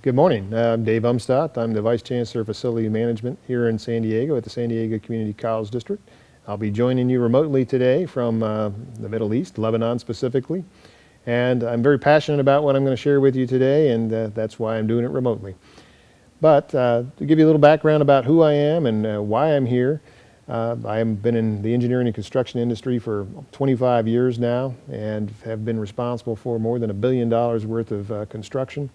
Good morning. I'm Dave Umstot. I'm the Vice Chancellor of Facility Management here in San Diego at the San Diego Community College District. I'll be joining you remotely today from the Middle East, Lebanon specifically. And I'm very passionate about what I'm going to share with you today, and that's why I'm doing it remotely. But to give you a little background about who I am and why I'm here, I have been in the engineering and construction industry for 25 years now and have been responsible for more than $1 billion worth of construction.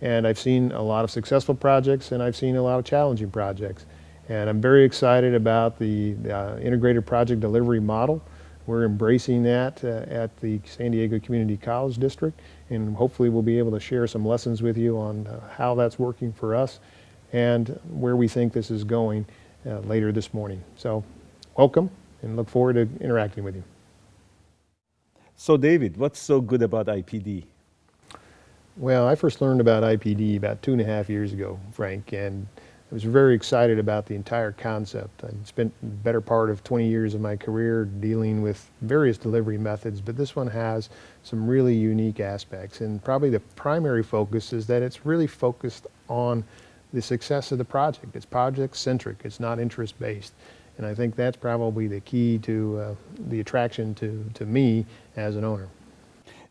And I've seen a lot of successful projects and I've seen a lot of challenging projects. And I'm very excited about the integrated project delivery model. We're embracing that at the San Diego Community College District, and hopefully we'll be able to share some lessons with you on how that's working for us and where we think this is going later this morning. So welcome and look forward to interacting with you. So David, what's so good about IPD? Well, I first learned about IPD about 2.5 years ago, Frank, and I was very excited about the entire concept. I spent the better part of 20 years of my career dealing with various delivery methods, but this one has some really unique aspects. And probably the primary focus is that it's really focused on the success of the project. It's project-centric, it's not interest-based. And I think that's probably the key to the attraction to me as an owner.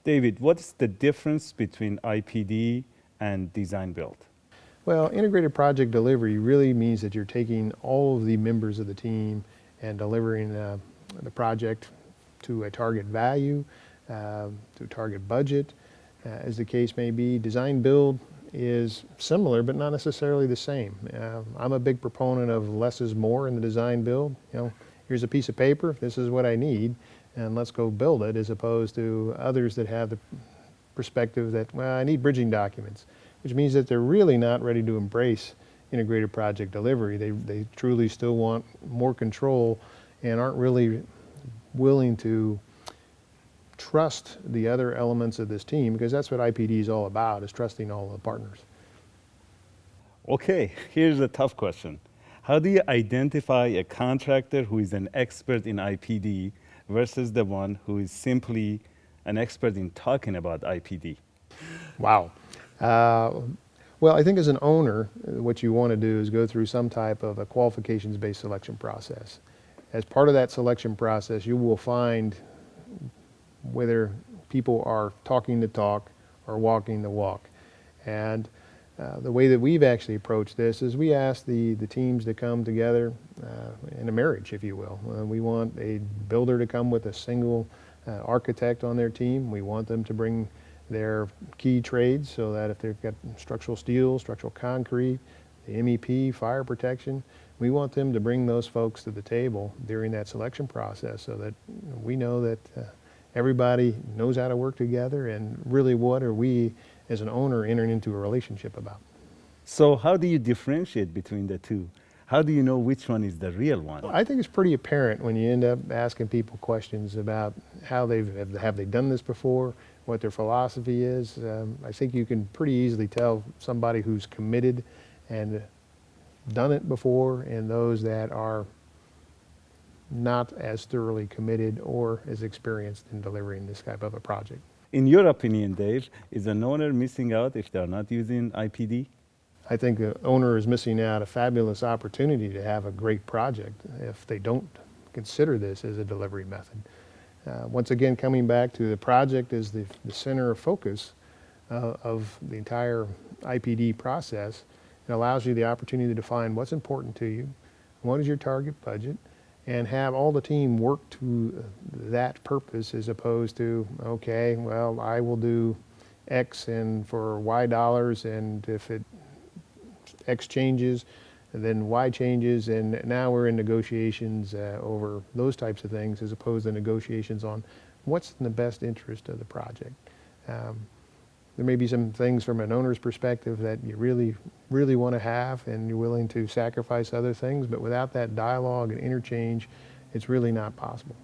David, what's the difference between IPD and design build? Well, integrated project delivery really means that you're taking all of the members of the team and delivering the project to a target value, to a target budget, as the case may be. Design build is similar, but not necessarily the same. I'm a big proponent of less is more in the design build. You know, here's a piece of paper, this is what I need, and let's go build it, as opposed to others that have the perspective that, well, I need bridging documents, which means that they're really not ready to embrace integrated project delivery. They truly still want more control and aren't really willing to trust the other elements of this team, because that's what IPD is all about, is trusting all the partners. Okay, here's a tough question. How do you identify a contractor who is an expert in IPD versus the one who is simply an expert in talking about IPD? Wow. Well, I think as an owner, what you want to do is go through some type of a qualifications-based selection process. As part of that selection process, you will find whether people are talking the talk or walking the walk. And the way that we've actually approached this is we ask the teams to come together in a marriage, if you will. We want a builder to come with a single architect on their team. We want them to bring their key trades, so that if they've got structural steel, structural concrete, the MEP, fire protection, we want them to bring those folks to the table during that selection process, so that we know that everybody knows how to work together and really what are we as an owner entering into a relationship about. So how do you differentiate between the two? How do you know which one is the real one? I think it's pretty apparent when you end up asking people questions about how have they done this before, what their philosophy is. I think you can pretty easily tell somebody who's committed and done it before, and those that are not as thoroughly committed or as experienced in delivering this type of a project. In your opinion, Dave, is an owner missing out if they're not using IPD? I think the owner is missing out a fabulous opportunity to have a great project if they don't consider this as a delivery method. Once again, coming back to the project is the center of focus of the entire IPD process. It allows you the opportunity to define what's important to you, what is your target budget, and have all the team work to that purpose, as opposed to, okay, well, I will do X and for Y dollars, and if X changes, and then Y changes, and now we're in negotiations over those types of things, as opposed to negotiations on what's in the best interest of the project. There may be some things from an owner's perspective that you really want to have, and you're willing to sacrifice other things, but without that dialogue and interchange, it's really not possible.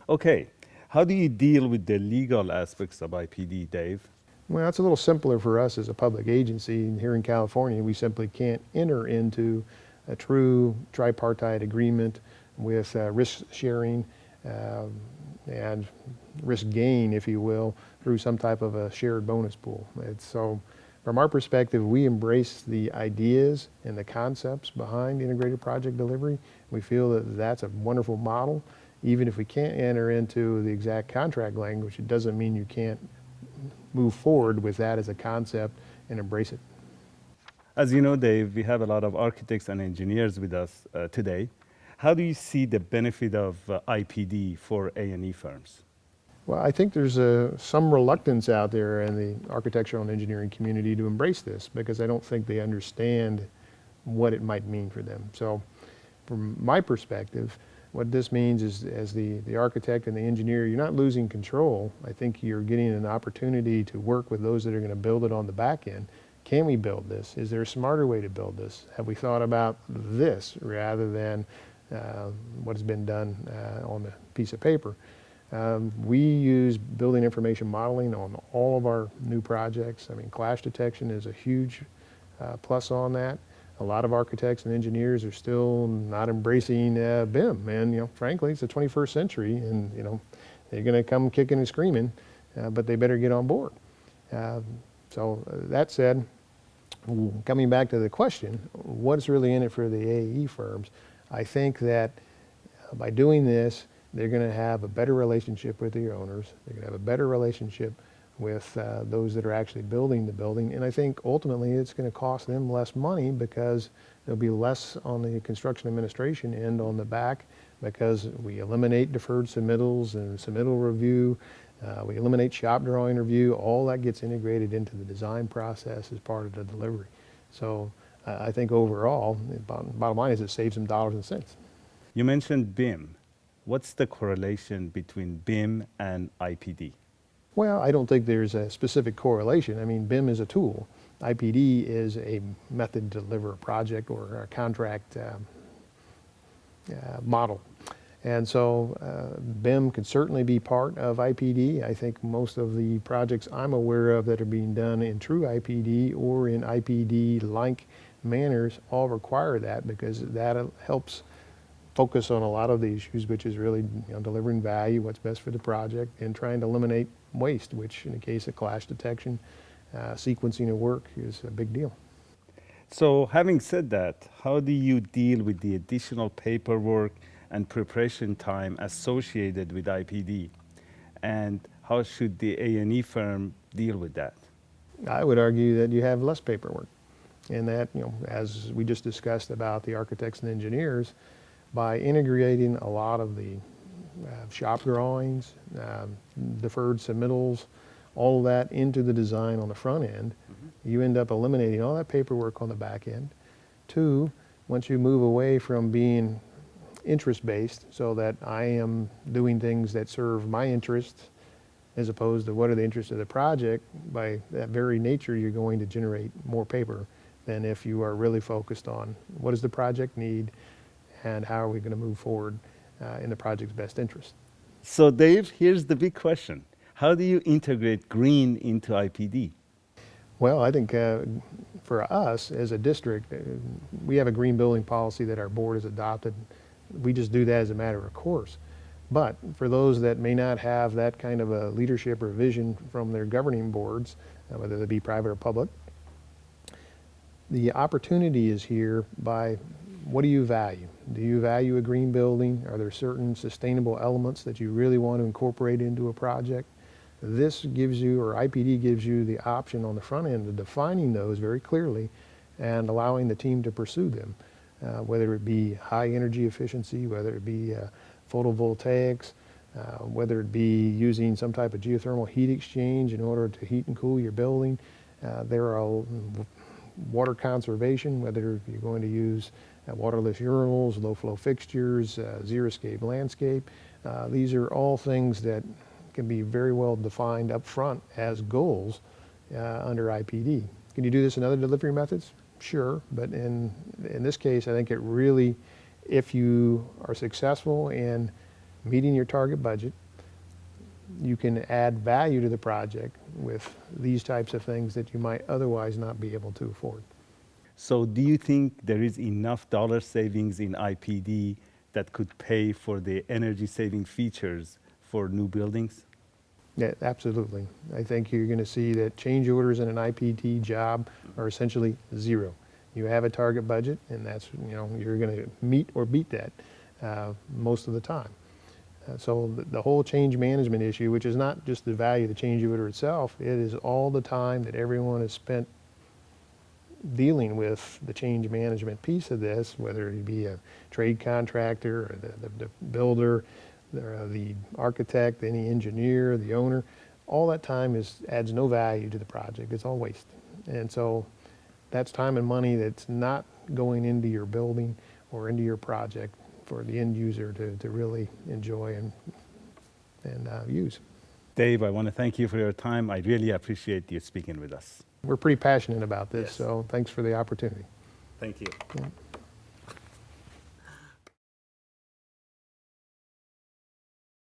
Okay, how do you deal with the legal aspects of IPD, Dave? Well, it's a little simpler for us as a public agency. Here in California, we simply can't enter into a true tripartite agreement with risk sharing and risk gain, if you will, through some type of a shared bonus pool. So from our perspective, we embrace the ideas and the concepts behind integrated project delivery. We feel that that's a wonderful model. Even if we can't enter into the exact contract language, it doesn't mean you can't move forward with that as a concept and embrace it. As you know, Dave, we have a lot of architects and engineers with us today. How do you see the benefit of IPD for A&E firms? Well, I think there's some reluctance out there in the architectural and engineering community to embrace this because I don't think they understand what it might mean for them. So from my perspective, what this means is as the architect and the engineer, you're not losing control. I think you're getting an opportunity to work with those that are going to build it on the back end. Can we build this? Is there a smarter way to build this? Have we thought about this rather than what has been done on the piece of paper? We use building information modeling on all of our new projects. I mean, clash detection is a huge plus on that. A lot of architects and engineers are still not embracing BIM, and frankly, it's the 21st century, and they're going to come kicking and screaming, but they better get on board. So that said, coming back to the question, what's really in it for the AE firms? I think that by doing this, they're going to have a better relationship with the owners. They're going to have a better relationship with those that are actually building the building. And I think ultimately it's going to cost them less money because there'll be less on the construction administration end on the back because we eliminate deferred submittals and submittal review. We eliminate shop drawing review. All that gets integrated into the design process as part of the delivery. So I think overall, the bottom line is it saves them dollars and cents. You mentioned BIM. What's the correlation between BIM and IPD? Well, I don't think there's a specific correlation. I mean, BIM is a tool. IPD is a method to deliver a project or a contract model. And so BIM can certainly be part of IPD. I think most of the projects I'm aware of that are being done in true IPD or in IPD-like manners all require that because that helps focus on a lot of the issues, which is really delivering value, what's best for the project, and trying to eliminate waste, which in the case of clash detection, sequencing of work is a big deal. So having said that, how do you deal with the additional paperwork and preparation time associated with IPD? And how should the A&E firm deal with that? I would argue that you have less paperwork. And that, as we just discussed about the architects and engineers, by integrating a lot of the shop drawings, deferred submittals, all of that into the design on the front end, you end up eliminating all that paperwork on the back end. Two, once you move away from being interest-based so that I am doing things that serve my interests as opposed to what are the interests of the project, by that very nature you're going to generate more paper than if you are really focused on what does the project need and how are we going to move forward in the project's best interest. So Dave, here's the big question. How do you integrate green into IPD? Well, I think for us as a district, we have a green building policy that our board has adopted. We just do that as a matter of course. But for those that may not have that kind of a leadership or vision from their governing boards, whether they be private or public, the opportunity is here by what do you value? Do you value a green building? Are there certain sustainable elements that you really want to incorporate into a project? This gives you, or IPD gives you, the option on the front end of defining those very clearly and allowing the team to pursue them, whether it be high energy efficiency, whether it be photovoltaics, whether it be using some type of geothermal heat exchange in order to heat and cool your building. There are water conservation, whether you're going to use waterless urinals, low flow fixtures, xeriscape landscape. These are all things that can be very well defined up front as goals under IPD. Can you do this in other delivery methods? Sure, but in this case, I think it really, if you are successful in meeting your target budget, you can add value to the project with these types of things that you might otherwise not be able to afford. So do you think there is enough dollar savings in IPD that could pay for the energy saving features for new buildings? Yeah, absolutely. I think you're going to see that change orders in an IPT job are essentially zero. You have a target budget, and that's, you're going to meet or beat that most of the time. So the whole change management issue, which is not just the value of the change order itself, it is all the time that everyone has spent dealing with the change management piece of this, whether it be a trade contractor or the builder, the architect, any engineer, the owner. All that time adds no value to the project. It's all waste. And so that's time and money that's not going into your building or into your project for the end user to really enjoy and use. Dave, I want to thank you for your time. I really appreciate you speaking with us. We're pretty passionate about this, Yes. so thanks for the opportunity. Thank you. Yeah.